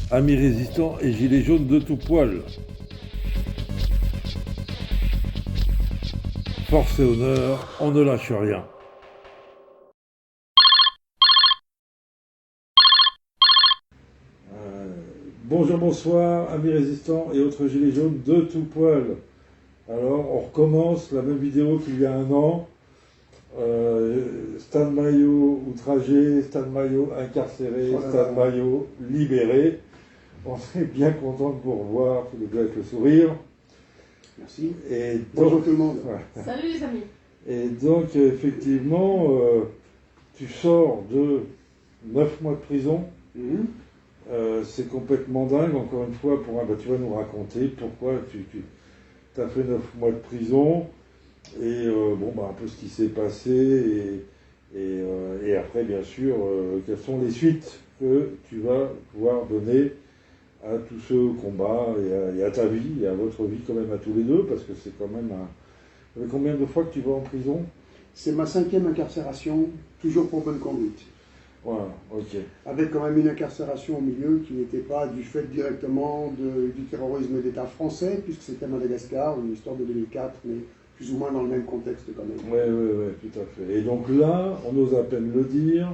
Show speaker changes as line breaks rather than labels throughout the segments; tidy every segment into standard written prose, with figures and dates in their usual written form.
Amis résistants et gilets jaunes de tout poil. Force et honneur, on ne lâche rien. Bonjour, bonsoir, amis résistants et autres gilets jaunes de tout poil. Alors, on recommence la même vidéo qu'il y a un an. Stan Maillot outragé, Stan Maillot incarcéré, Stan Maillot libéré. On est bien content de vous revoir, tous les deux avec le sourire.
Merci.
Et donc,
bonjour tout le monde.
Ouais. Salut les amis.
Et donc, effectivement, tu sors de 9 mois de prison. C'est complètement dingue, encore une fois, tu vas nous raconter pourquoi tu as fait 9 mois de prison, et un peu ce qui s'est passé, et après, bien sûr, quelles sont les suites que tu vas pouvoir donner à tout ce combat, et à ta vie, et à votre vie quand même, à tous les deux, parce que c'est quand même Ça fait combien de fois que tu vas en prison?
C'est ma 5e incarcération, toujours pour bonne conduite.
Voilà, ok.
Avec quand même une incarcération au milieu qui n'était pas du fait directement du terrorisme d'État français, puisque c'était Madagascar, une histoire de 2004, mais plus ou moins dans le même contexte quand même.
Oui, tout à fait. Et donc là, on ose à peine le dire,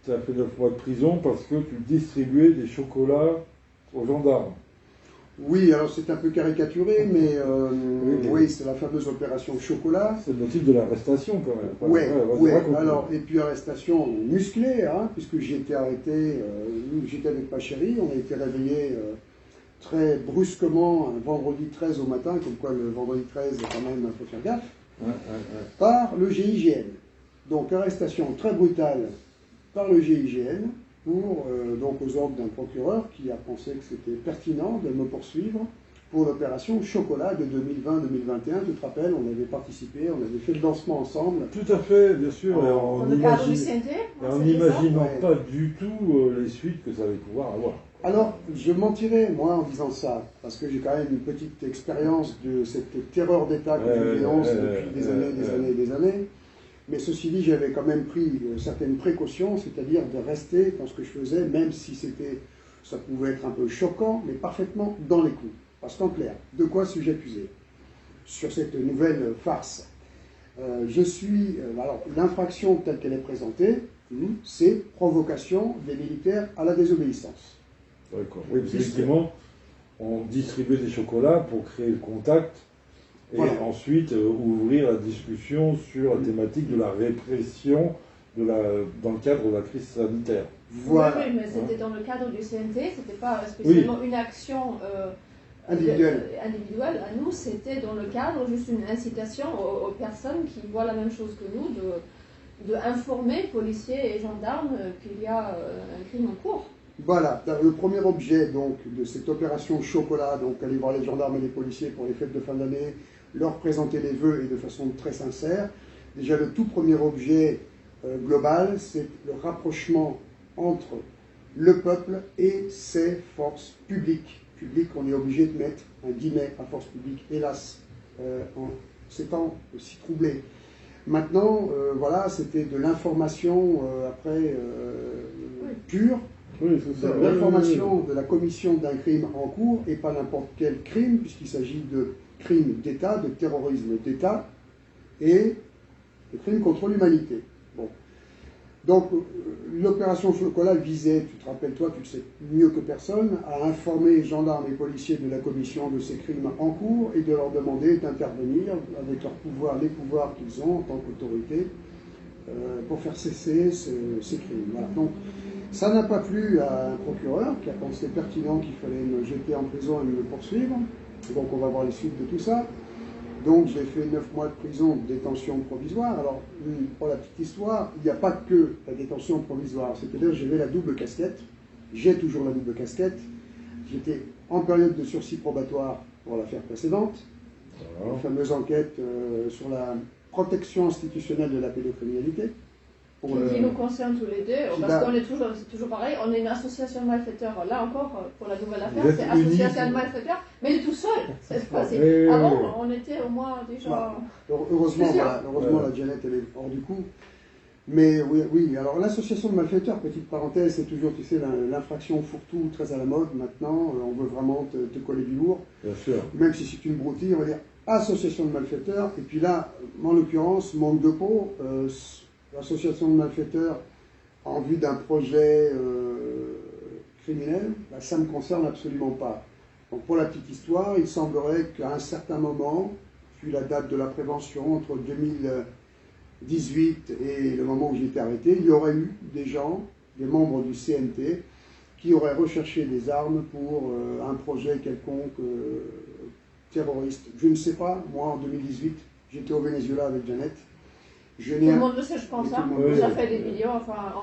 tu as fait 9 mois de prison parce que tu distribuais des chocolats aux gendarmes.
Oui, alors c'est un peu caricaturé, mais oui, c'est la fameuse opération chocolat.
C'est le motif de l'arrestation quand même.
Oui, alors, et puis arrestation musclée, hein, puisque j'ai été arrêté, j'étais avec ma chérie, on a été réveillés très brusquement un vendredi 13 au matin, comme quoi le vendredi 13, quand même, il faut faire gaffe, par le GIGN. Donc arrestation très brutale par le GIGN, donc aux ordres d'un procureur qui a pensé que c'était pertinent de me poursuivre pour l'opération Chocolat de 2020-2021. Tu te rappelles, on avait participé, on avait fait le lancement ensemble.
Tout à fait, bien sûr.
Dans le cadre du CNT.
En n'imaginant pas du tout les suites que ça allait pouvoir avoir.
Alors, je mentirais, moi, en disant ça, parce que j'ai quand même une petite expérience de cette terreur d'État que je dénonce depuis des années. Mais ceci dit, j'avais quand même pris certaines précautions, c'est-à-dire de rester dans ce que je faisais, même si ça pouvait être un peu choquant, mais parfaitement dans les clous. Parce qu'en clair, de quoi suis-je accusé sur cette nouvelle farce? Alors, l'infraction telle qu'elle est présentée, c'est provocation des militaires à la désobéissance.
D'accord. Oui, parce qu'effectivement, on distribuait des chocolats pour créer le contact. Et ensuite, ouvrir la discussion sur la thématique de la répression dans le cadre de la crise sanitaire.
Voilà. Oui, mais c'était dans le cadre du CNT, c'était pas spécialement une action individuelle. À nous, c'était dans le cadre juste une incitation aux personnes qui voient la même chose que nous, de informer policiers et gendarmes qu'il y a un crime en cours.
Voilà, le premier objet donc, de cette opération Chocolat, donc aller voir les gendarmes et les policiers pour les fêtes de fin d'année, leur présenter les vœux et de façon très sincère. Déjà, le tout premier objet global, c'est le rapprochement entre le peuple et ses forces publiques. Public, on est obligé de mettre un guillemet à force publique, hélas, en ces temps si troublés. Maintenant, voilà, c'était de l'information pure.
Oui, c'est ça.
L'information de la commission d'un crime en cours, et pas n'importe quel crime, puisqu'il s'agit de crimes d'État, de terrorisme d'État, et de crimes contre l'humanité. Bon. Donc, l'opération Chocolat visait, tu te rappelles toi, tu le sais mieux que personne, à informer les gendarmes et policiers de la commission de ces crimes en cours, et de leur demander d'intervenir avec leurs pouvoirs, les pouvoirs qu'ils ont en tant qu'autorité, pour faire cesser ces crimes. Voilà. Donc, ça n'a pas plu à un procureur qui a pensé pertinent qu'il fallait me jeter en prison et me poursuivre. Donc on va voir les suites de tout ça. Donc j'ai fait 9 mois de prison de détention provisoire. Alors, pour la petite histoire, il n'y a pas que la détention provisoire. C'est-à-dire que j'avais la double casquette. J'ai toujours la double casquette. J'étais en période de sursis probatoire pour l'affaire précédente. La fameuse enquête sur la protection institutionnelle de la pédocriminalité.
Qui nous concerne tous les deux, parce qu'on est toujours pareil, on est une association de malfaiteurs. Là encore, pour la nouvelle affaire, c'est association de malfaiteurs, mais tout seul. Avant, on était au moins déjà...
Heureusement, la Janet, elle est hors du coup. Mais oui, alors l'association de malfaiteurs, petite parenthèse, c'est toujours, tu sais, l'infraction fourre-tout très à la mode maintenant. On veut vraiment te coller du lourd.
Bien sûr.
Même si c'est une broutille, on va dire association de malfaiteurs. Et puis là, en l'occurrence, manque de peau, l'association de malfaiteurs en vue d'un projet criminel, bah, ça ne me concerne absolument pas. Donc pour la petite histoire, il semblerait qu'à un certain moment, puis la date de la prévention, entre 2018 et le moment où j'ai été arrêté, il y aurait eu des gens, des membres du CNT, qui auraient recherché des armes pour un projet quelconque terroriste. Je ne sais pas, moi en 2018, j'étais au Venezuela avec Jeannette.
Tout le monde le sait, je pense. Hein. On a fait des vidéos, enfin,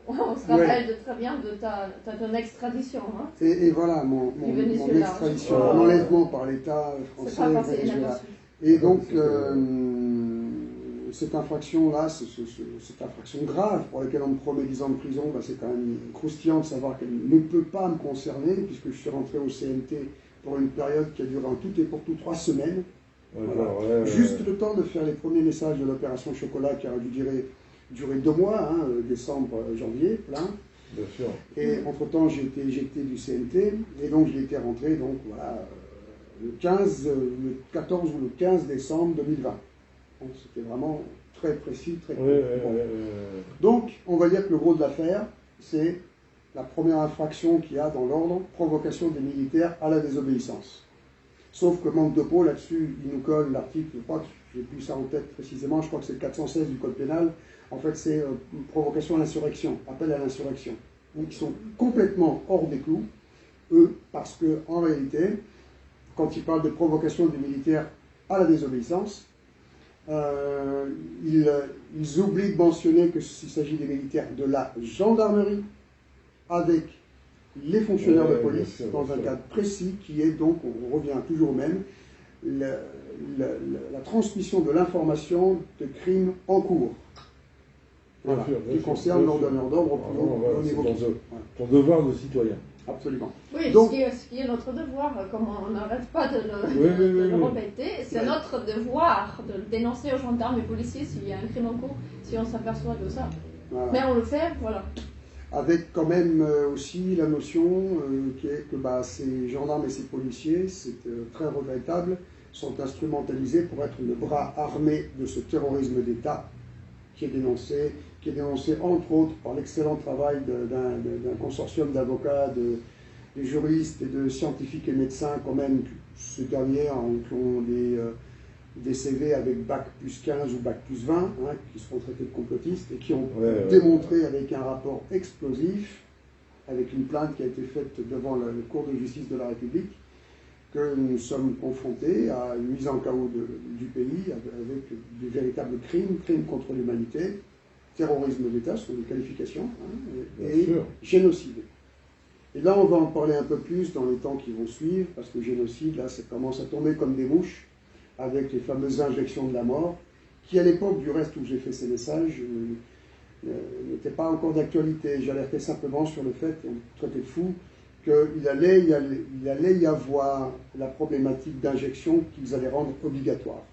on se rappelle très bien de ton extradition. Hein.
Et voilà, mon extradition, mon enlèvement par l'État français au Venezuela. Et donc, cette infraction-là, cette infraction grave pour laquelle on me promet 10 ans de prison, bah, c'est quand même croustillant de savoir qu'elle ne peut pas me concerner, puisque je suis rentré au CNT pour une période qui a duré en tout et pour tout 3 semaines. Voilà. Juste le temps de faire les premiers messages de l'opération Chocolat qui aurait dû durer 2 mois, hein, décembre, janvier, plein.
Bien sûr.
Et entre-temps, j'ai été éjecté du CNT, et donc j'ai été rentré, donc voilà, le 14 ou le 15 décembre 2020. Donc c'était vraiment très précis, très court. Donc, on va dire que le gros de l'affaire, c'est la première infraction qu'il y a dans l'ordre, provocation des militaires à la désobéissance. Sauf que manque de peau, là-dessus, il nous colle l'article, je crois que j'ai plus ça en tête précisément, je crois que c'est le 416 du Code pénal. En fait, c'est provocation à l'insurrection, appel à l'insurrection. Donc, ils sont complètement hors des clous, eux, parce que en réalité, quand ils parlent de provocation des militaires à la désobéissance, ils oublient de mentionner que s'il s'agit des militaires de la gendarmerie avec les fonctionnaires de police dans un cadre précis qui est donc, on revient toujours au même, la transmission de l'information de crimes en cours. Voilà, qui concerne l'ordonneur d'ordre au plus haut niveau.
Ton devoir de citoyen.
Absolument.
Oui, donc, ce qui est notre devoir, comme on n'arrête pas de le répéter, c'est notre devoir de le dénoncer aux gendarmes et policiers s'il y a un crime en cours, si on s'aperçoit de ça. Voilà. Mais on le fait, voilà.
Avec quand même aussi la notion qui est que ces gendarmes et ces policiers, c'est très regrettable, sont instrumentalisés pour être le bras armé de ce terrorisme d'État qui est dénoncé entre autres par l'excellent travail d'un consortium d'avocats, de juristes et de scientifiques et médecins quand même. Ces derniers qui ont des CV avec bac plus 15 ou bac plus 20, hein, qui seront traités de complotistes et qui ont démontré avec un rapport explosif, avec une plainte qui a été faite devant la Cour de justice de la République, que nous sommes confrontés à une mise en chaos du pays avec de véritables crimes contre l'humanité, terrorisme d'État, ce sont des qualifications, hein, et génocide. Et là, on va en parler un peu plus dans les temps qui vont suivre, parce que génocide, là, ça commence à tomber comme des mouches, avec les fameuses injections de la mort, qui à l'époque, du reste où j'ai fait ces messages, n'étaient pas encore d'actualité. J'alertais simplement sur le fait, on traitait de fou, qu'il allait y avoir la problématique d'injection qu'ils allaient rendre obligatoire.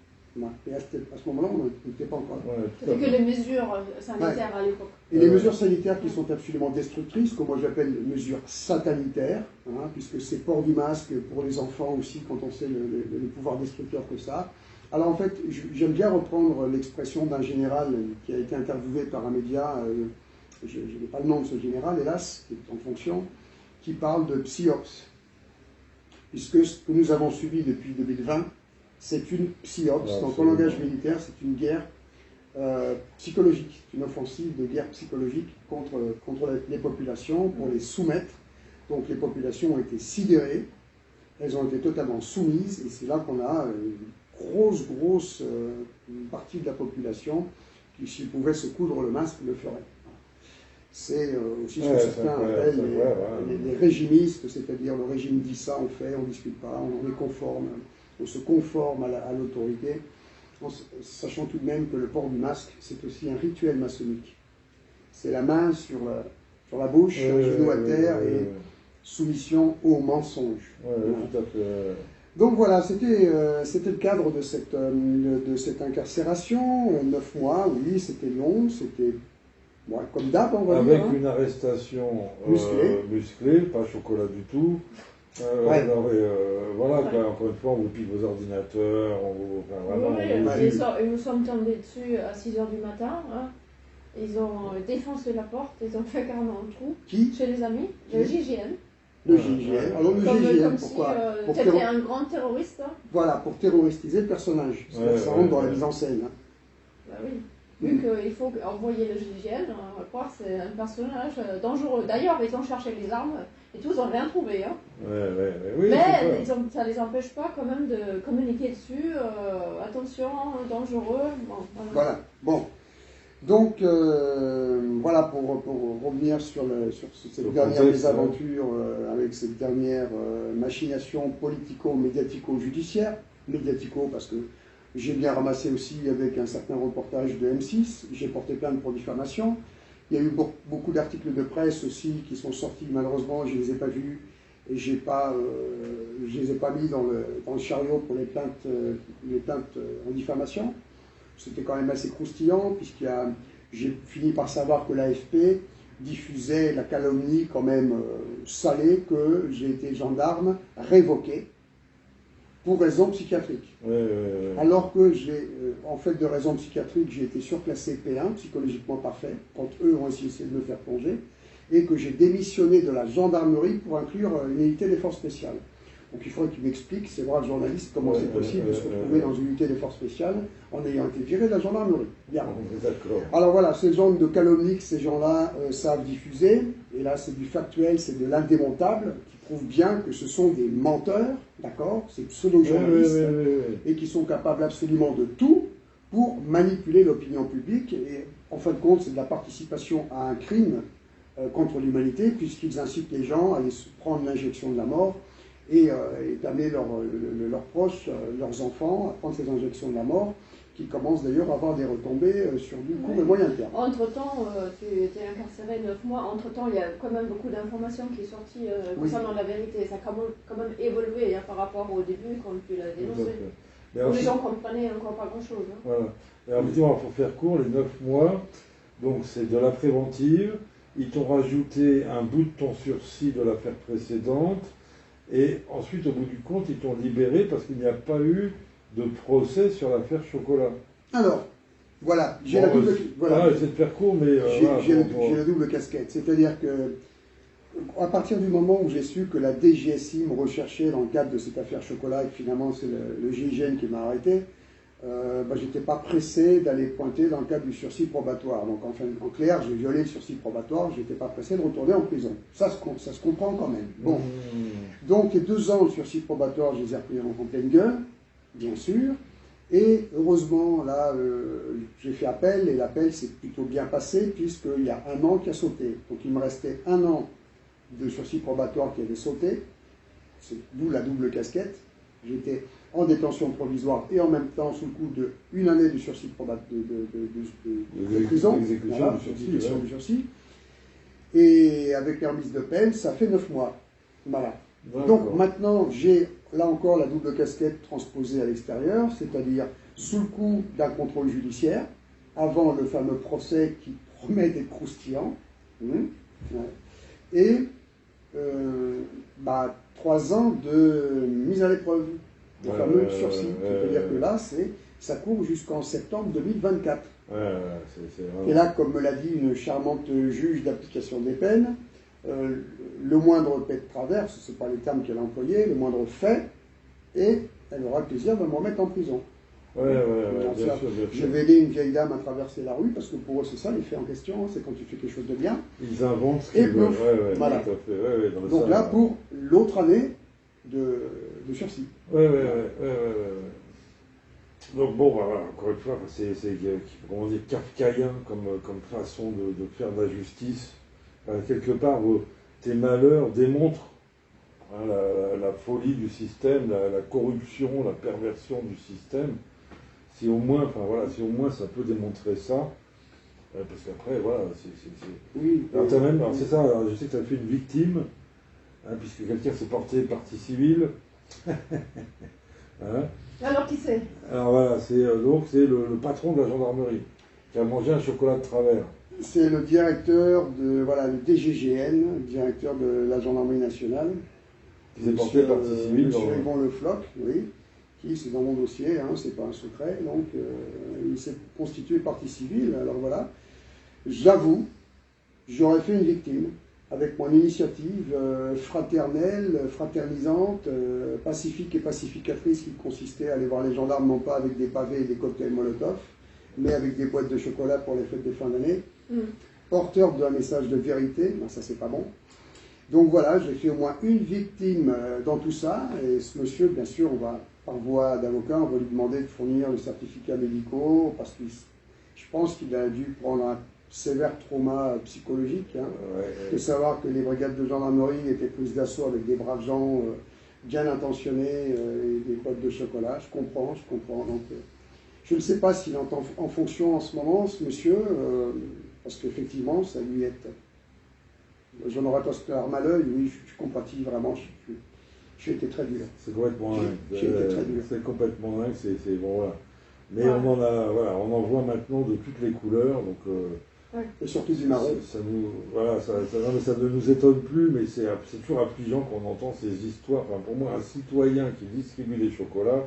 Et à ce moment-là, on n'était pas encore là.
C'était que les mesures sanitaires à l'époque.
Et les mesures sanitaires qui sont absolument destructrices, que moi j'appelle les mesures satanitaires, hein, puisque c'est port du masque pour les enfants aussi, quand on sait le pouvoir destructeur que ça a. Alors en fait, j'aime bien reprendre l'expression d'un général qui a été interviewé par un média, je n'ai pas le nom de ce général, hélas, qui est en fonction, qui parle de psyops. Puisque ce que nous avons subi depuis 2020, c'est une psyops. Donc en langage militaire, c'est une guerre psychologique, une offensive de guerre psychologique contre les populations pour les soumettre. Donc les populations ont été sidérées, elles ont été totalement soumises, et c'est là qu'on a une grosse partie de la population qui, s'ils pouvaient se coudre le masque, le ferait. C'est aussi ce que certains appellent les régimistes, c'est-à-dire le régime dit ça, on fait, on ne discute pas, on est conforme, on se conforme à l'autorité, sachant tout de même que le port du masque, c'est aussi un rituel maçonnique. C'est la main sur la bouche, un genou à terre et soumission au mensonge.
Tout à fait.
Donc voilà, c'était le cadre de cette incarcération. 9 mois, oui, c'était long, c'était comme d'hab, on va dire.
Avec une arrestation
musclée,
pas chocolat du tout.
Ouais.
Voilà, encore une fois, on vous pique vos ordinateurs,
nous sommes tombés dessus à 6h du matin. Hein. Ils ont défoncé la porte, ils ont fait carrément un trou.
Qui?
Chez les amis, le GIGN.
Le GIGN. Alors le GIGN,
comme
pourquoi
si c'était un grand terroriste. Hein.
Voilà, pour terroristiser le personnage. Ça rentre dans la mise en scène. Hein.
Bah oui. Vu qu'il faut envoyer le GIGN, on va croire que c'est un personnage dangereux. D'ailleurs, ils ont cherché les armes et tous, ils n'ont rien trouvé. Hein.
Oui,
mais ça ne les empêche pas quand même de communiquer dessus. Attention, dangereux.
Voilà. Bon. Donc, voilà, pour revenir sur cette dernière mésaventure, avec cette dernière machination politico-médiatico-judiciaire. Médiatico, parce que j'ai bien ramassé aussi avec un certain reportage de M6, j'ai porté plainte pour diffamation. Il y a eu beaucoup d'articles de presse aussi qui sont sortis, malheureusement, je ne les ai pas vus et je les ai pas mis dans le chariot pour les plaintes en diffamation. C'était quand même assez croustillant, j'ai fini par savoir que l'AFP diffusait la calomnie quand même salée que j'ai été gendarme révoqué pour raison psychiatrique. Alors que en fait de raison psychiatrique, j'ai été surclassé P1, psychologiquement parfait, quand eux ont essayé de me faire plonger, et que j'ai démissionné de la gendarmerie pour inclure une unité des forces spéciales. Donc il faudrait qu'il m'explique, c'est vrai, le journaliste, comment c'est possible de se retrouver dans une unité des forces spéciales en ayant été viré de la gendarmerie. Bien. Alors voilà, ce genre de calomnie que ces gens-là savent diffuser, et là c'est du factuel, c'est de l'indémontable, qui prouve bien que ce sont des menteurs, d'accord, ces pseudo-journalistes, et qui sont capables absolument de tout pour manipuler l'opinion publique, et en fin de compte c'est de la participation à un crime contre l'humanité, puisqu'ils incitent les gens à aller se prendre l'injection de la mort, et d'amener leurs proches, leurs enfants, à prendre ces injections de la mort, qui commencent d'ailleurs à avoir des retombées sur du court et moyen terme.
Entre-temps, tu étais incarcéré 9 mois, entre-temps, il y a quand même beaucoup d'informations qui sont sorties concernant la vérité. Ça a quand même évolué hein, par rapport au début, quand tu l'as dénoncé. Les gens comprenaient encore pas grand-chose. Hein.
Voilà. Et alors, effectivement, pour faire court, les 9 mois, donc c'est de la préventive. Ils t'ont rajouté un bout de ton sursis de l'affaire précédente. Et ensuite, au bout du compte, ils t'ont libéré parce qu'il n'y a pas eu de procès sur l'affaire Chocolat.
Alors, voilà, j'ai la double...
Voilà, j'essaie de faire court, mais...
j'ai la double casquette. C'est-à-dire que, à partir du moment où j'ai su que la DGSI me recherchait dans le cadre de cette affaire Chocolat, et que finalement c'est le GIGN qui m'a arrêté, j'étais pas pressé d'aller pointer dans le cadre du sursis probatoire. Donc en clair, j'ai violé le sursis probatoire, j'étais pas pressé de retourner en prison. Ça se comprend quand même. Bon. Donc les 2 ans de sursis probatoire, je les ai repris en pleine gueule, bien sûr. Et heureusement, là, j'ai fait appel, et l'appel s'est plutôt bien passé, puisqu'il y a 1 an qui a sauté. Donc il me restait 1 an de sursis probatoire qui avait sauté, d'où la double casquette. J'étais en détention provisoire et en même temps sous le coup de 1 année de sursis de prison, d'exécution du sursis. Et avec la remise de peine, ça fait 9 mois. Voilà. Donc maintenant, j'ai là encore la double casquette transposée à l'extérieur, c'est-à-dire sous le coup d'un contrôle judiciaire, avant le fameux procès qui promet d'être croustillant, et 3 ans de mise à l'épreuve, le fameux sursis. C'est-à-dire que là, ça court jusqu'en septembre 2024. Et là, comme me l'a dit une charmante juge d'application des peines, le moindre fait de traverse, ce n'est pas les termes qu'elle a employés, le moindre fait, et elle aura le plaisir de me remettre en prison. Bien sûr. Je vais aider une vieille dame à traverser la rue, parce que pour eux, c'est ça, les faits en question, c'est quand tu fais quelque chose de bien.
Ils inventent ce
qu'ils veulent. Voilà. Donc là, pour l'autre année de sursis.
Donc bon, voilà, encore une fois, c'est comment dire, kafkaïen comme façon de faire de la justice. Quelque part, tes malheurs démontrent la folie du système, la corruption, la perversion du système. Si au moins ça peut démontrer ça, parce qu'après, voilà,
Oui.
Alors c'est ça, alors, je sais que tu as fait une victime, puisque quelqu'un s'est porté partie civile, Hein?
Alors qui c'est?
Alors voilà, c'est le patron de la gendarmerie qui a mangé un chocolat de travers.
C'est le directeur de, voilà, le DGGN, directeur de la gendarmerie nationale.
Qui s'est porté partie civile.
Monsieur Yvon Le Floch, oui, qui, c'est dans mon dossier, hein, c'est pas un secret, donc il s'est constitué partie civile, alors voilà. J'avoue, j'aurais fait une victime, avec mon initiative fraternelle, fraternisante, pacifique et pacificatrice, qui consistait à aller voir les gendarmes, non pas avec des pavés et des cocktails Molotov, mais avec des boîtes de chocolat pour les fêtes de fin d'année, porteur d'un message de vérité, ben ça c'est pas bon. Donc voilà, j'ai fait au moins une victime dans tout ça, et ce monsieur, bien sûr, on va, par voie d'avocat, on va lui demander de fournir les certificats médicaux, parce que je pense qu'il a dû prendre un sévère trauma psychologique, hein, de savoir que les brigades de gendarmerie étaient prises d'assaut avec des braves gens bien intentionnés et des boîtes de chocolat. Je comprends. Donc, je ne sais pas s'il est en fonction en ce moment, ce monsieur, parce qu'effectivement, ça lui est... J'en aurais pas clair mal l'œil, oui, je compatis vraiment, j'ai été très dur.
C'est complètement dingue.
J'ai été très dur.
C'est complètement dingue, c'est bon, voilà. Mais on en voit maintenant de toutes les couleurs, donc...
Et surtout du marron.
Ça ne nous étonne plus, mais c'est toujours affligeant qu'on entend ces histoires. Enfin, pour moi, un citoyen qui distribue des chocolats,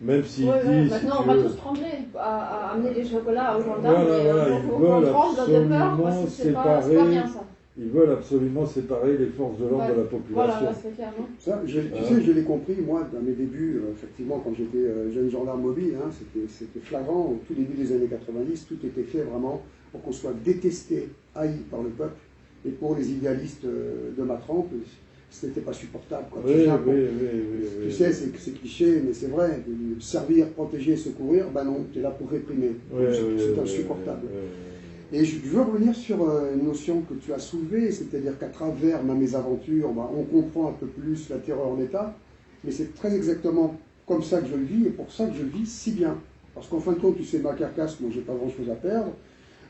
même s'il dit...
Maintenant, on va tous trembler à amener des chocolats aux gendarmes.
Ils veulent absolument séparer... Ils veulent absolument séparer les forces de l'ordre de la population.
Voilà, c'est clair, non?
Ça, tu sais, je l'ai compris, moi, dans mes débuts, effectivement, quand j'étais jeune gendarme mobile, hein, c'était flagrant. Au tout début des années 90, tout était fait vraiment pour qu'on soit détesté, haï par le peuple. Et pour les idéalistes de ma trempe, c'était pas supportable. Quoi. Tu sais, c'est cliché, mais c'est vrai. Servir, protéger, secourir, ben non, tu es là pour réprimer. C'est insupportable. Et je veux revenir sur une notion que tu as soulevée, c'est-à-dire qu'à travers ma mésaventure, on comprend un peu plus la terreur d'État, mais c'est très exactement comme ça que je le vis, et pour ça que je le vis si bien. Parce qu'en fin de compte, tu sais, ma carcasse, moi j'ai pas grand-chose à perdre.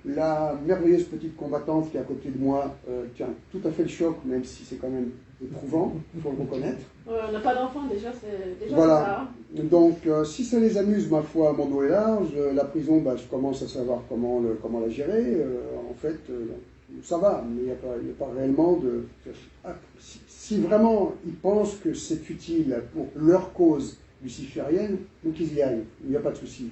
La merveilleuse petite combattante qui est à côté de moi tient tout à fait le choc, même si c'est quand même éprouvant, il faut le reconnaître.
On n'a pas d'enfant déjà, c'est déjà
voilà. Ça. Donc, si ça les amuse, ma foi, mon dos est large. La prison, je commence à savoir comment la gérer. En fait, ça va, mais il n'y a pas réellement de... Si vraiment ils pensent que c'est utile pour leur cause luciférienne, donc qu'ils y aillent, il n'y a pas de souci.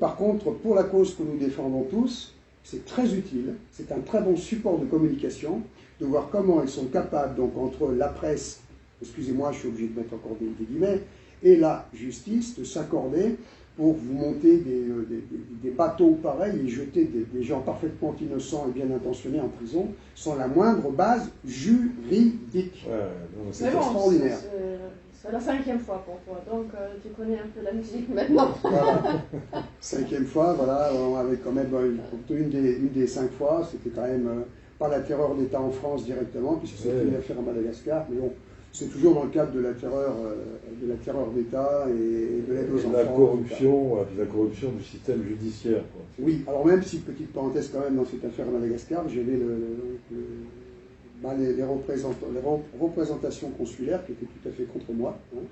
Par contre, pour la cause que nous défendons tous, c'est très utile, c'est un très bon support de communication, de voir comment ils sont capables, donc entre la presse, excusez-moi, je suis obligé de mettre encore des guillemets, et la justice, de s'accorder pour vous monter des bateaux pareils et jeter des gens parfaitement innocents et bien intentionnés en prison sans la moindre base juridique.
C'est
extraordinaire.
C'est la 5e fois pour toi, donc tu connais un peu la musique maintenant.
Voilà. 5e fois, voilà, on avait quand même une des 5 fois, c'était quand même pas la terreur d'État en France directement, puisque c'était une affaire à Madagascar, mais bon, c'est toujours dans le cadre de la terreur d'État et de l'aide aux enfants.
La corruption du système judiciaire. Quoi.
Oui, alors même si, petite parenthèse quand même, dans cette affaire à Madagascar, j'avais les représentations consulaires qui étaient tout à fait contre moi, hein,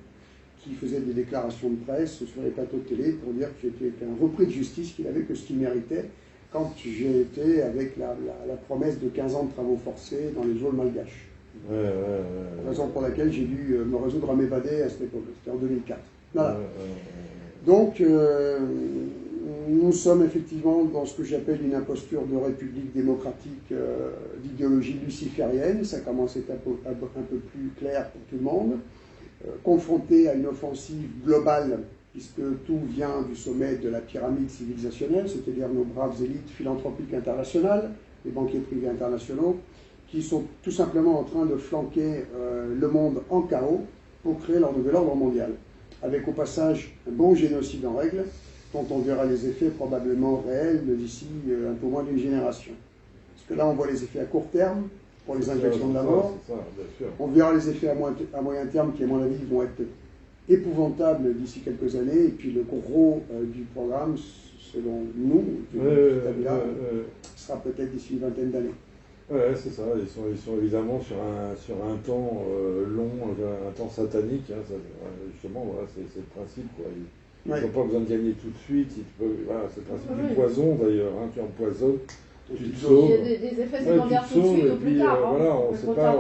qui faisaient des déclarations de presse sur les plateaux de télé pour dire que j'étais un repris de justice, qu'il avait que ce qu'il méritait, quand j'ai été avec la promesse de 15 ans de travaux forcés dans les geôles malgaches. Raison pour laquelle j'ai dû me résoudre à m'évader à cette époque, c'était en 2004. Voilà. Donc, nous sommes effectivement dans ce que j'appelle une imposture de république démocratique d'idéologie luciférienne, ça commence à être un peu plus clair pour tout le monde, confronté à une offensive globale, puisque tout vient du sommet de la pyramide civilisationnelle, c'est-à-dire nos braves élites philanthropiques internationales, les banquiers privés internationaux, qui sont tout simplement en train de flanquer le monde en chaos pour créer leur nouvel ordre mondial, avec au passage un bon génocide en règle, dont on verra les effets probablement réels d'ici un peu moins d'une génération. Parce que là, on voit les effets à court terme, pour les injections de la mort. On verra les effets à moyen terme, qui à mon avis vont être épouvantables d'ici quelques années, et puis le gros du programme, selon nous, sera peut-être d'ici une vingtaine d'années.
Ouais, c'est ça. Ils sont évidemment sur un temps long, un temps satanique. Hein, justement, voilà, c'est le principe. Ils n'ont pas besoin de gagner tout de suite. Voilà, c'est le principe du poison d'ailleurs. Hein, tu empoisonnes, tu te sauves.
Il y a des effets secondaires tout de suite ou plus tard.
Voilà, on ne sait pas.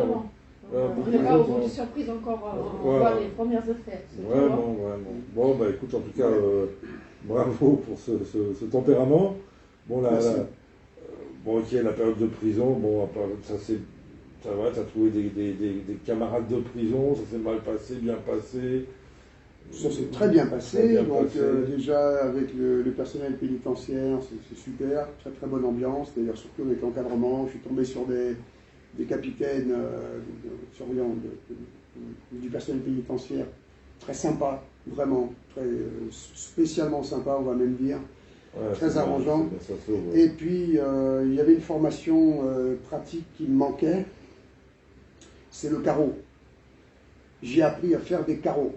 On n'est pas au bout de surprise encore. On voit les premiers effets.
Vraiment, vraiment. Bon, bah écoute, en tout cas, bravo pour ce tempérament. Bon, bon, ok, la période de prison, bon, ça va, tu as trouvé des camarades de prison, ça s'est mal passé, bien passé.
Ça s'est très bien passé. Déjà, avec le personnel pénitentiaire, c'est super, très très bonne ambiance. D'ailleurs, surtout avec l'encadrement, je suis tombé sur des capitaines surveillants du personnel pénitentiaire très sympa, vraiment, très spécialement sympa, on va même dire. Ouais, très arrangeant. Et puis, il y avait une formation pratique qui me manquait, c'est le carreau. J'ai appris à faire des carreaux.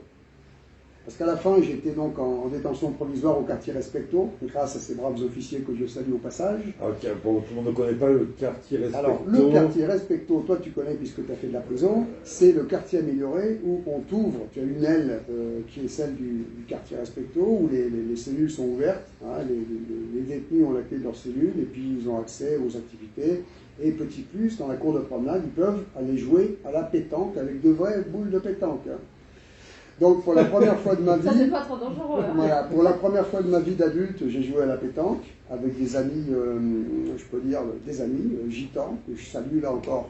Parce qu'à la fin, j'étais donc en détention provisoire au quartier Respecto, grâce à ces braves officiers que je salue au passage.
Ok, bon, tout le monde ne connaît pas le quartier Respecto.
Alors, le quartier Respecto, toi tu connais puisque tu as fait de la prison, c'est le quartier amélioré où on t'ouvre, tu as une aile qui est celle du quartier Respecto, où les cellules sont ouvertes, hein, les détenus ont la clé de leur cellule, et puis ils ont accès aux activités. Et petit plus, dans la cour de promenade, ils peuvent aller jouer à la pétanque avec de vraies boules de pétanque. Hein. Donc pour la première fois de ma vie,
ça c'est pas trop dangereux. Hein.
Voilà, pour la première fois de ma vie d'adulte, j'ai joué à la pétanque avec des amis, je peux dire des amis gitans que je salue là encore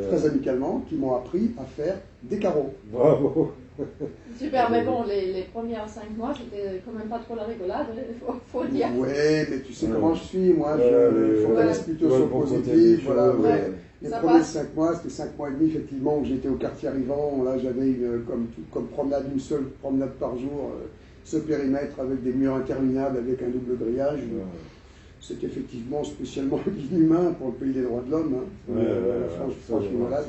très amicalement, qui m'ont appris à faire des carreaux.
Bravo.
Super, mais bon, les premières 5 mois, j'étais quand même pas trop la rigolade, faut dire.
Oui, mais tu sais comment je suis, moi, je focalise plutôt sur le positif, voilà. Les premiers 5 mois, c'était 5 mois et demi, effectivement, où j'étais au quartier arrivant. Là, j'avais comme promenade, une seule promenade par jour, ce périmètre avec des murs interminables, avec un double grillage. C'est effectivement spécialement inhumain pour le pays des droits de l'homme. Hein. La France, je suis malade.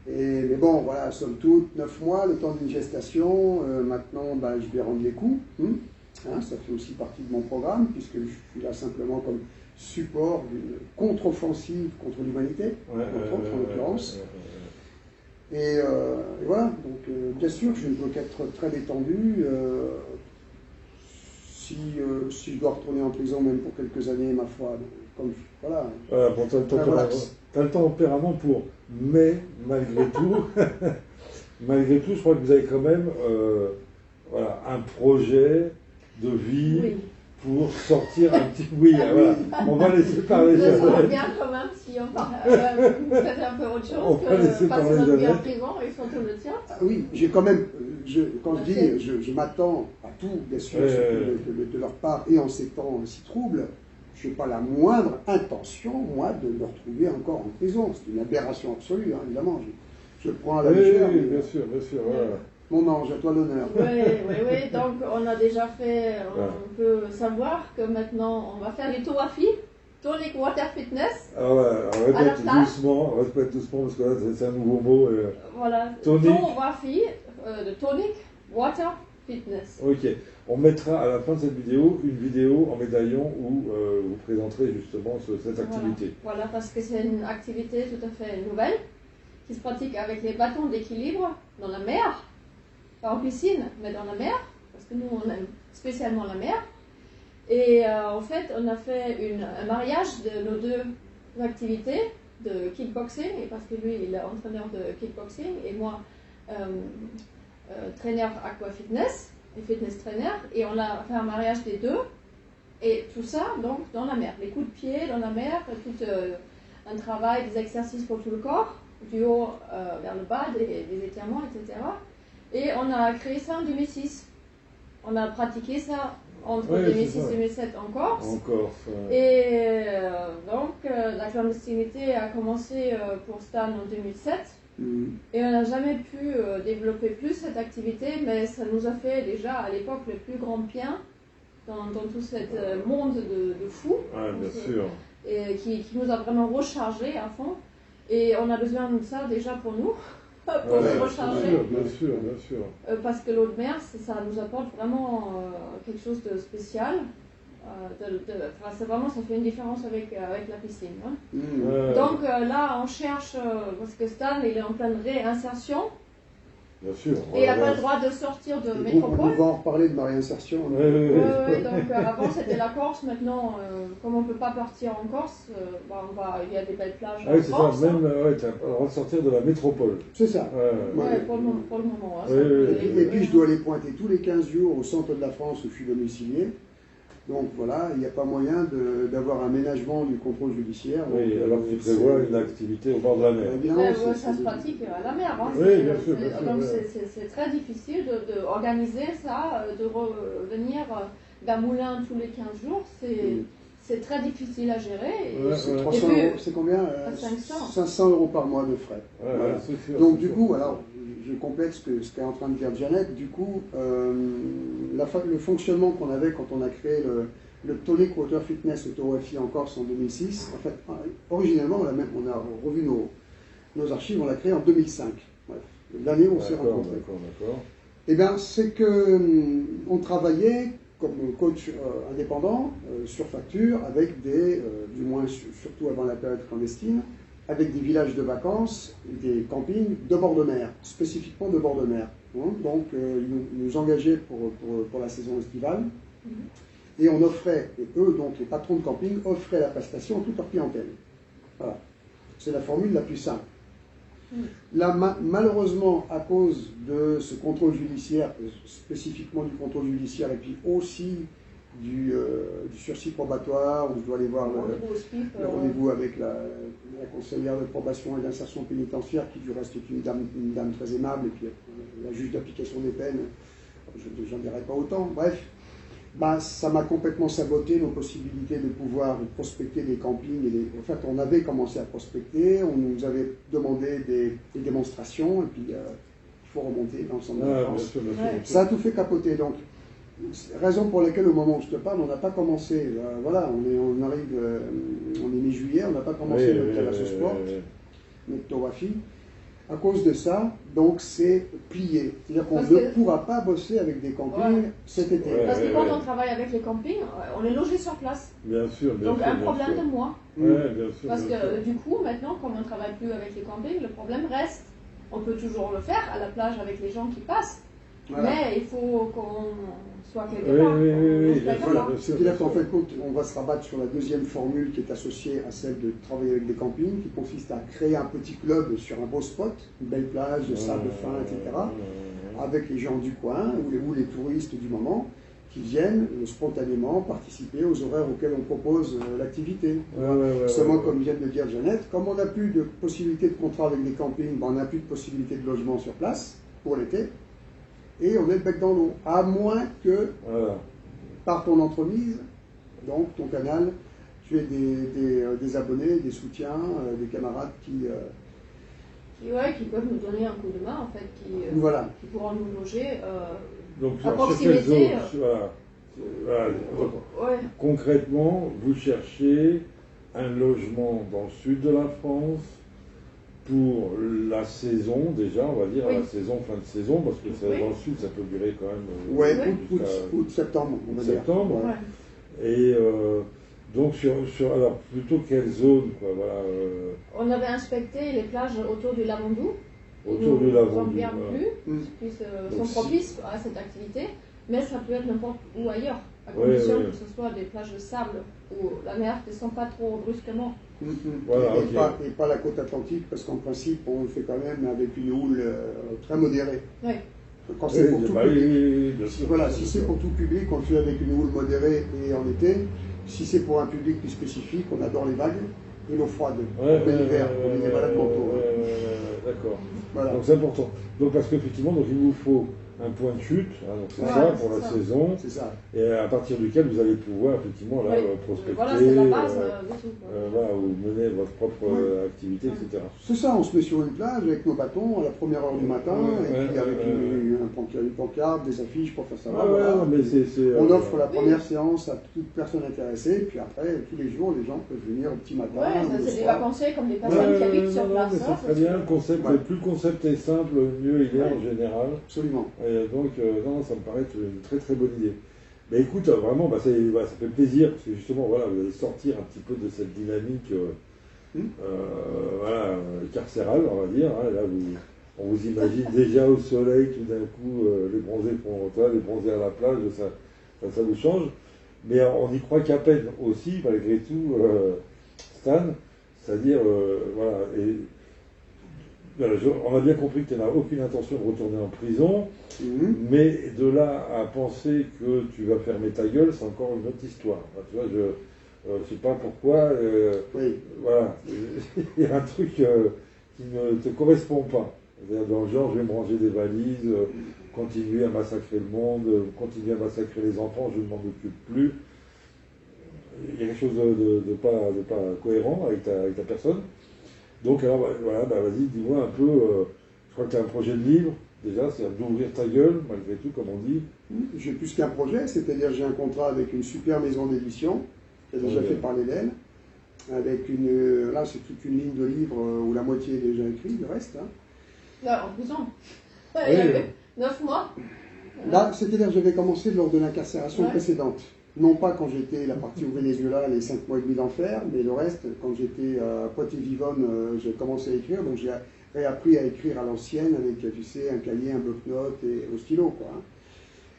Mais bon, voilà, somme toute, 9 mois, le temps d'une gestation. Maintenant, je vais rendre les coups. Hein, ça fait aussi partie de mon programme, puisque je suis là simplement comme support d'une contre-offensive contre l'humanité, en l'occurrence. Et voilà, donc bien sûr, je ne peux qu'être très détendu. Si je dois retourner en prison, même pour quelques années, ma foi, comme voilà.
Bon, t'as le tempérament pour, mais malgré tout, je crois que vous avez quand même un projet de vie. Oui. Pour sortir un petit... Oui, voilà. On va laisser parler.
Ça serait bien quand même si on parle peut-être un peu autre chose que passer notre vie en prison et surtout le tien.
Oui, j'ai quand même... quand je dis, je m'attends à tout, bien sûr, de leur part, et en ces temps si troubles, je n'ai pas la moindre intention, moi, de me retrouver encore en prison. C'est une aberration absolue, hein, évidemment. Je prends à la légère.
Oui, bien sûr, voilà.
Mon ange, à toi l'honneur.
Oui. Donc, on a déjà fait, on peut savoir que maintenant, on va faire les Towafi, Tonic Water Fitness.
Ah ouais, répète doucement, parce que là, c'est un nouveau mot.
Voilà, Towafi, de Tonic Water Fitness.
Ok, on mettra à la fin de cette vidéo une vidéo en médaillon où vous présenterez justement cette activité.
Voilà, parce que c'est une activité tout à fait nouvelle qui se pratique avec les bâtons d'équilibre dans la mer. Pas en piscine, mais dans la mer, parce que nous, on aime spécialement la mer. Et en fait, on a fait un mariage de nos deux activités de kickboxing, et parce que lui, il est entraîneur de kickboxing, et moi, traîneur aqua fitness, et fitness trainer, et on a fait un mariage des deux, et tout ça, donc, dans la mer. Les coups de pied dans la mer, tout un travail, des exercices pour tout le corps, du haut vers le bas, des étirements, etc. Et on a créé ça en 2006. On a pratiqué ça entre 2006 et 2007 en Corse. Et donc, la clandestinité a commencé pour Stan en 2007. Et on n'a jamais pu développer plus cette activité, mais ça nous a fait déjà à l'époque le plus grand bien dans tout ce monde de fous.
Bien sûr.
Et qui nous a vraiment rechargé à fond. Et on a besoin de ça déjà pour nous. Pour se recharger.
Bien sûr.
Parce que l'eau de mer, ça nous apporte vraiment quelque chose de spécial. C'est vraiment, ça fait une différence avec la piscine. Hein.
Mmh.
Donc là, on cherche, parce que Stan, il est en pleine réinsertion.
Bien sûr.
Et il n'a pas le droit de sortir de métropole.
On va en reparler de ma réinsertion.
Oui, donc avant c'était la Corse, maintenant, comme on ne peut pas partir en Corse, il y a des belles plages en
c'est
Corse.
ça, même tu as le droit de sortir de la métropole.
C'est ça.
Pour le moment. Hein,
et puis je dois aller pointer tous les 15 jours au centre de la France où je suis domicilié. Donc voilà, il n'y a pas moyen d'avoir un aménagement du contrôle judiciaire.
Oui,
donc,
alors que tu prévois une activité au bord de la mer.
Ça se pratique à la mer. Hein,
oui, bien sûr.
Donc c'est très difficile d'organiser ça, de revenir d'un moulin tous les 15 jours. C'est très difficile à gérer.
C'est 300 euros, c'est combien 500 euros par mois de frais. Voilà. Sûr, donc du coup, alors, je complète ce qu'est en train de dire Janet. Du coup, le fonctionnement qu'on avait quand on a créé le Tonic Water Fitness Auto-Wi-Fi en Corse en 2006, en fait, originellement, on a revu nos archives, on l'a créé en 2005. Bref, l'année où on s'est rencontrés.
D'accord.
Eh bien, c'est qu'on travaillait comme coach indépendant sur facture avec du moins surtout avant la période clandestine, avec des villages de vacances, des campings de bord de mer, spécifiquement de bord de mer. Donc, ils nous engageaient pour la saison estivale. Et on offrait, et eux, donc les patrons de camping, offraient la prestation à toute leur clientèle. Voilà. C'est la formule la plus simple. Là, malheureusement, à cause de ce contrôle judiciaire, spécifiquement du contrôle judiciaire, et puis aussi du sursis probatoire, où je dois aller voir le rendez-vous avec la conseillère de probation et d'insertion pénitentiaire, qui du reste est une dame très aimable, et puis la juge d'application des peines, j'en dirai pas autant. Bref, ça m'a complètement saboté nos possibilités de pouvoir prospecter des campings. En fait, on avait commencé à prospecter, on nous avait demandé des démonstrations, et puis il faut remonter dans le centre de la France. Ça a tout fait capoter. Donc, raison pour laquelle, au moment où je te parle, on n'a pas commencé. Voilà, on arrive, on est mi-juillet, on n'a pas commencé notre Thalasso Sport, notre Towafi. À cause de ça, donc c'est plié. C'est-à-dire qu'on ne pourra pas bosser avec des campings cet été.
Parce que quand on travaille avec les campings, on est logé sur place.
Bien sûr.
Donc un problème de moi.
Bien sûr.
Parce que du coup, maintenant, comme on ne travaille plus avec les campings, le problème reste. On peut toujours le faire à la plage avec les gens qui passent. Voilà. Mais il faut qu'on soit quelque part.
Voilà. C'est-à-dire qu'en fait, on va se rabattre sur la deuxième formule qui est associée à celle de travailler avec des campings, qui consiste à créer un petit club sur un beau spot, une belle plage, de sable fin, etc., avec les gens du coin ou les touristes du moment qui viennent spontanément participer aux horaires auxquels on propose l'activité. Seulement, comme vient de le dire Jeannette, comme on n'a plus de possibilité de contrat avec des campings, on n'a plus de possibilité de logement sur place pour l'été. Et on est le bec dans l'eau, à moins que, par ton entremise, donc ton canal, tu aies des abonnés, des soutiens, des camarades qui
peuvent nous donner un coup de main, en fait, qui pourront nous loger
donc,
à proximité.
Concrètement, vous cherchez un logement dans le sud de la France, pour la saison, déjà, on va dire, la saison, fin de saison, parce que dans le sud, ça peut durer quand même...
août, septembre, on va dire.
Septembre. Et donc, alors, plutôt quelle zone, quoi, voilà,
On avait inspecté les plages autour du Lavandou.
Autour du Lavandou.
Qui bien plu, qui sont propices à cette activité, mais ça peut être n'importe où ailleurs, à condition que ce soit des plages de sable où la mer ne descend pas trop brusquement.
Voilà, et pas la côte atlantique, parce qu'en principe, on le fait quand même avec une houle très modérée. Quand c'est pour tout public. Si c'est pour tout public, on le fait avec une houle modérée et en été. Si c'est pour un public plus spécifique, on adore les vagues et l'eau froide. L'hiver, on est des malades mentaux.
D'accord. Voilà. Donc c'est important. Donc parce qu'effectivement, il vous faut un point de chute, donc c'est ça pour la saison, et à partir duquel vous allez pouvoir effectivement prospecter,
c'est la base
ou mener votre propre activité, etc.
C'est ça, on se met sur une plage avec nos bâtons à la première heure du matin, et puis avec une pancarte, des affiches pour faire ça. On offre la première séance à toute personne intéressée, puis après, tous les jours, les gens peuvent venir au petit matin.
C'est des vacanciers comme des personnes qui habitent sur place.
C'est très bien, plus le concept est simple, mieux il est en général.
Absolument.
Et donc, ça me paraît être une très très bonne idée. Mais écoute, vraiment, ça fait plaisir, parce que justement, voilà, vous allez sortir un petit peu de cette dynamique carcérale, on va dire. Hein. Là, on vous imagine déjà au soleil, tout d'un coup, les bronzés font les bronzés à la plage, ça vous change. Mais on y croit qu'à peine aussi, malgré tout, Stan. C'est-à-dire, voilà, on a bien compris que tu n'as aucune intention de retourner en prison, mais de là à penser que tu vas fermer ta gueule, c'est encore une autre histoire. Enfin, tu vois, je ne sais pas pourquoi, voilà, il y a un truc qui ne te correspond pas. C'est-à-dire dans le genre, je vais me ranger des valises, continuer à massacrer le monde, continuer à massacrer les enfants, je ne m'en occupe plus. Il y a quelque chose de pas cohérent avec ta personne. Donc alors voilà, vas-y, dis-moi un peu, je crois que tu as un projet de livre, déjà, c'est d'ouvrir ta gueule, malgré tout, comme on dit.
J'ai plus qu'un projet, c'est-à-dire j'ai un contrat avec une super maison d'édition, qui a déjà fait parler d'elle, avec là c'est toute une ligne de livres où la moitié est déjà écrit, le reste. Hein.
Là, en prison. Il y avait 9 mois.
Là, c'est-à-dire j'avais commencé lors de l'incarcération précédente. Non pas quand j'étais la partie au Venezuela, les 5 mois et demi d'enfer, mais le reste, quand j'étais à Poitiers-Vivonne, j'ai commencé à écrire, donc j'ai réappris à écrire à l'ancienne avec, tu sais, un cahier, un bloc-notes et au stylo, quoi.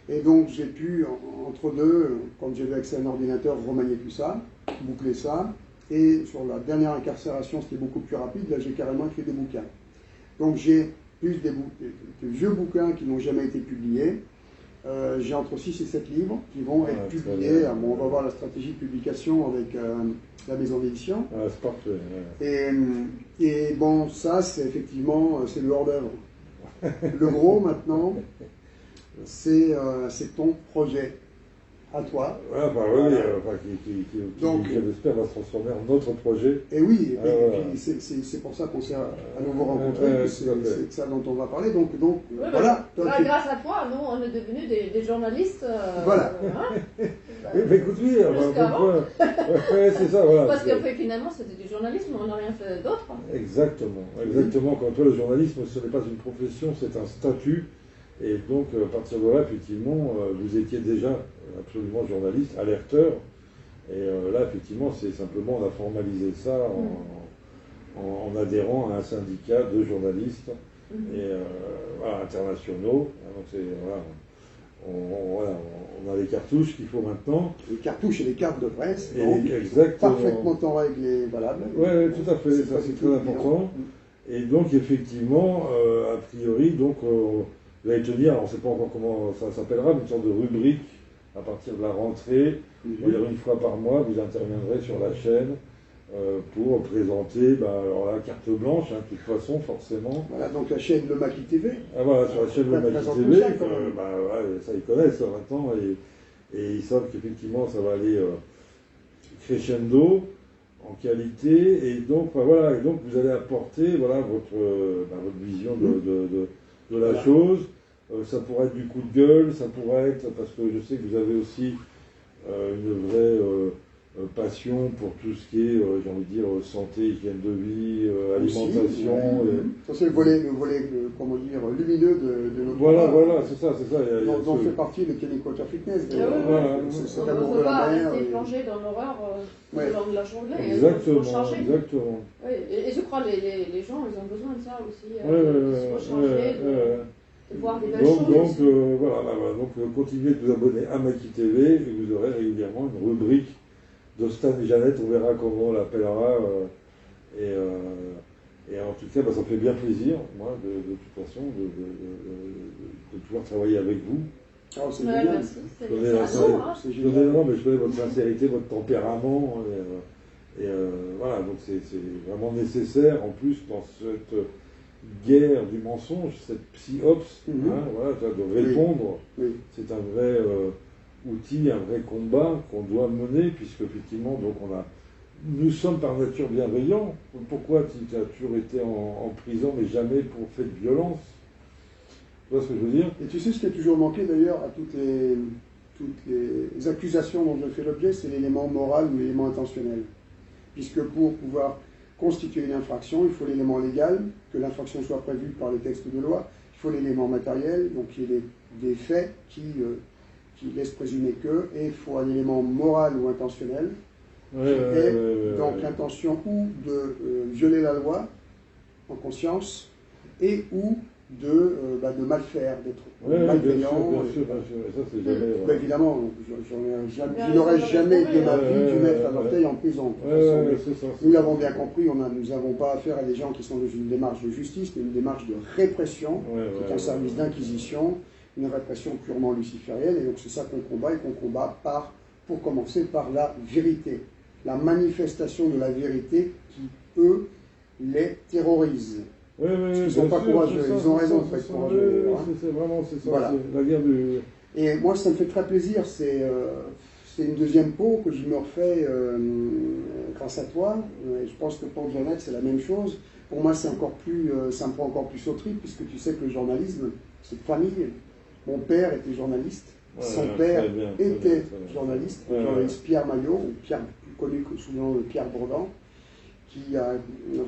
Et donc j'ai pu, entre deux, quand j'avais accès à un ordinateur, remanier tout ça, boucler ça, et sur la dernière incarcération, c'était beaucoup plus rapide, là j'ai carrément écrit des bouquins. Donc j'ai plus des vieux bouquins qui n'ont jamais été publiés. J'ai entre 6 et 7 livres qui vont être publiés. Bon, on va voir la stratégie de publication avec la maison d'édition.
C'est parfait.
Et bon, ça, c'est effectivement, c'est le hors-d'œuvre. Le gros, maintenant, c'est ton projet à toi.
Donc, j'espère, va se transformer en notre projet.
Et oui, c'est pour ça qu'on s'est à nouveau rencontrés, c'est de ça dont on va parler. Donc voilà.
Grâce à toi, nous, on est devenus des journalistes.
Voilà.
Mais écoute, c'est ça, voilà.
Parce que finalement, c'était du journalisme, on n'a rien fait d'autre.
Exactement. Quand toi, le journalisme, ce n'est pas une profession, c'est un statut. Et donc, à partir de là, effectivement, vous étiez déjà absolument journaliste, alerteur. Et là, effectivement, c'est simplement, on a formalisé ça en adhérant à un syndicat de journalistes internationaux. Donc, on a les cartouches qu'il faut maintenant.
Les cartouches et les cartes de presse,
parfaitement
en règle et valables.
Oui, tout à fait, ça c'est très important. Et donc, effectivement, a priori, donc, vous allez tenir, on ne sait pas encore comment ça s'appellera, mais une sorte de rubrique à partir de la rentrée. Une fois par mois, vous interviendrez sur la chaîne pour présenter la carte blanche, de toute façon, forcément.
Voilà, donc la chaîne Le Maquis TV.
Ah voilà, sur la chaîne Le Maquis TV, ça ils connaissent maintenant, et ils savent qu'effectivement ça va aller crescendo en qualité, et donc et donc vous allez apporter votre vision de la chose. Ça pourrait être du coup de gueule, ça pourrait être, parce que je sais que vous avez aussi une vraie passion pour tout ce qui est, j'ai envie de dire, santé, hygiène de vie, alimentation.
Ça c'est le volet comment dire, lumineux de notre
Voilà, c'est ça.
Dont fait partie le Kenny Water Fitness.
On ne peut pas rester plongé dans l'horreur tout au long de la journée.
Exactement.
Oui, et je crois que les gens, ils ont besoin de ça aussi. Il faut changer, de voir des belles choses.
Donc, continuez de vous abonner à Maquis TV, et vous aurez régulièrement une rubrique de Stan et Jeannette, on verra comment on l'appellera. Et en tout cas, ça me fait bien plaisir, moi, de toute façon, de pouvoir travailler avec vous.
C'est génial.
Merci.
Je connais votre sincérité, votre tempérament. Donc c'est vraiment nécessaire, en plus, dans cette guerre du mensonge, cette psy-ops, de répondre. C'est un vrai outil, un vrai combat qu'on doit mener, puisque effectivement, donc nous sommes par nature bienveillants. Pourquoi tu as toujours été en prison, mais jamais pour fait de violence? Tu vois ce que je veux dire?
Et tu sais ce qui a toujours manqué d'ailleurs à toutes les accusations dont je fais l'objet, c'est l'élément moral ou l'élément intentionnel. Puisque pour pouvoir constituer une infraction, il faut l'élément légal, que l'infraction soit prévue par les textes de loi, il faut l'élément matériel, donc il y ait des faits qui qui laisse présumer que, et il faut un élément moral ou intentionnel, donc l'intention ou de violer la loi en conscience, et ou de mal faire, d'être malveillant.
Bien sûr. Ça, c'est jamais...
évidemment, je n'aurais jamais de ma vie dû mettre un orteil en prison. Nous l'avons bien compris, nous n'avons pas affaire à des gens qui sont dans une démarche de justice, mais une démarche de répression, qui est un service d'inquisition, une répression purement luciférienne, et donc c'est ça qu'on combat, et qu'on combat pour commencer par la vérité, la manifestation de la vérité qui, eux, les terrorise. Parce qu'ils ne sont pas courageux, ils ont raison de être courageux.
C'est ça, voilà. C'est la guerre du...
Et moi, ça me fait très plaisir, c'est une deuxième peau que je me refais grâce à toi. Et je pense que pour Jeannette, c'est la même chose. Pour moi, ça me prend encore plus au trip, puisque tu sais que le journalisme, c'est de famille. Mon père était journaliste, son père était journaliste, le journaliste Pierre Maillot, Pierre, plus connu sous le nom de Pierre Bourdan, qui a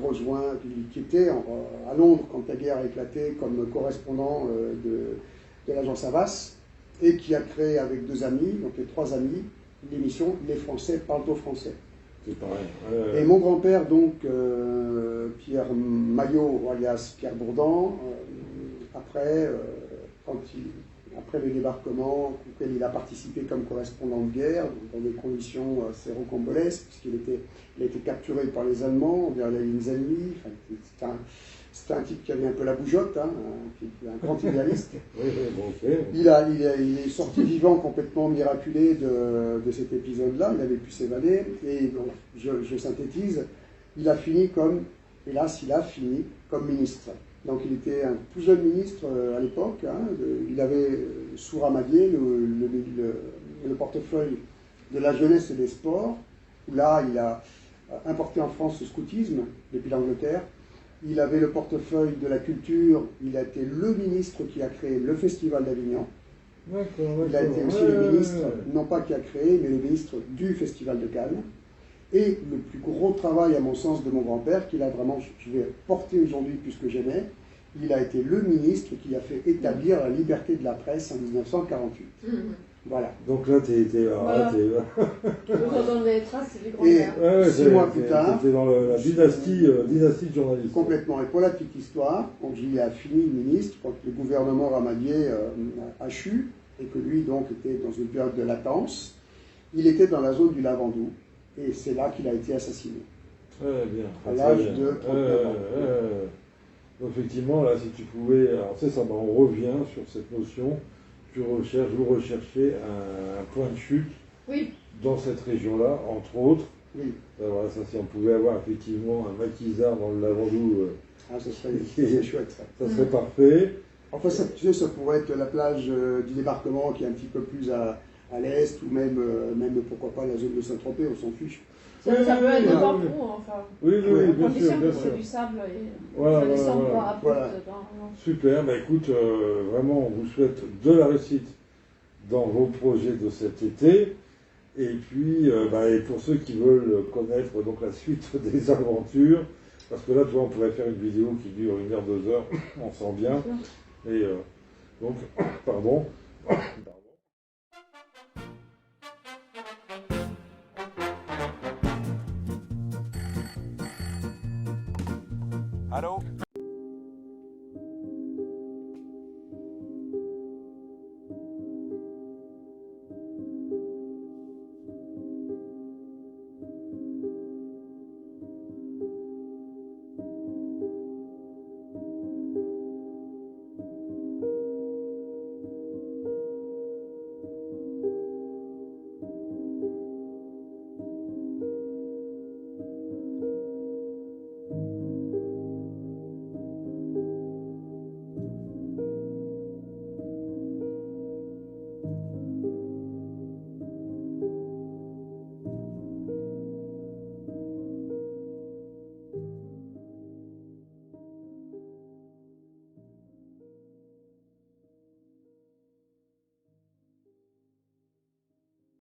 rejoint, qui était à Londres quand la guerre a éclaté comme correspondant de l'agence Havas, et qui a créé avec 2 amis, donc les 3 amis, l'émission Les Français parlent au français.
C'est pareil.
Et mon grand-père, donc, Pierre Maillot, alias Pierre Bourdan, après le débarquement, auquel il a participé comme correspondant de guerre, dans des conditions assez rocambolesques, puisqu'il a été capturé par les Allemands vers les lignes ennemies. Enfin, c'était un type qui avait un peu la bougeotte, un grand idéaliste. Il est sorti vivant, complètement miraculé de cet épisode-là. Il avait pu s'évader. Et donc, je synthétise, il a fini comme ministre. Donc il était un tout jeune ministre à l'époque. Il avait sous Ramadier le portefeuille de la jeunesse et des sports, où là il a importé en France le scoutisme depuis l'Angleterre. Il avait le portefeuille de la culture, il a été le ministre qui a créé le Festival d'Avignon. Il a été aussi le ministre, non pas qui a créé, mais le ministre du Festival de Cannes. Et le plus gros travail, à mon sens, de mon grand-père, qu'il a vraiment, je vais porter aujourd'hui plus que jamais, il a été le ministre qui a fait établir la liberté de la presse en 1948. Voilà.
Donc là,
Je redonne les traces du grand-père.
Et 6 mois plus tard...
C'était dans la dynastie de journalistes.
Complètement. Et pour la petite histoire, quand j'y ai fini ministre, quand le gouvernement Ramadier a chu, et que lui, donc, était dans une période de latence, il était dans la zone du Lavandou, et c'est là qu'il a été assassiné.
Très bien.
À l'âge de 39 ans.
Donc effectivement, là, si tu pouvais... Alors c'est ça, on revient sur cette notion. Vous recherchez un point de chute dans cette région-là, entre autres.
Oui.
Voilà, ça, si on pouvait avoir effectivement un maquisard dans le Lavandou,
ça serait chouette.
Ça serait parfait.
Enfin, ça pourrait être la plage du débarquement qui est un petit peu plus à l'est, ou même pourquoi pas la zone de Saint-Tropez, on s'en fiche.
Ça peut être n'importe où, enfin.
Oui, bien sûr.
C'est du sable et ça descend pas à
Super, écoute, vraiment, on vous souhaite de la réussite dans vos projets de cet été. Et puis, et pour ceux qui veulent connaître donc la suite des aventures, parce que là, tu vois, on pourrait faire une vidéo qui dure 1 heure, 2 heures, on sent bien. Et donc, pardon.
Allô?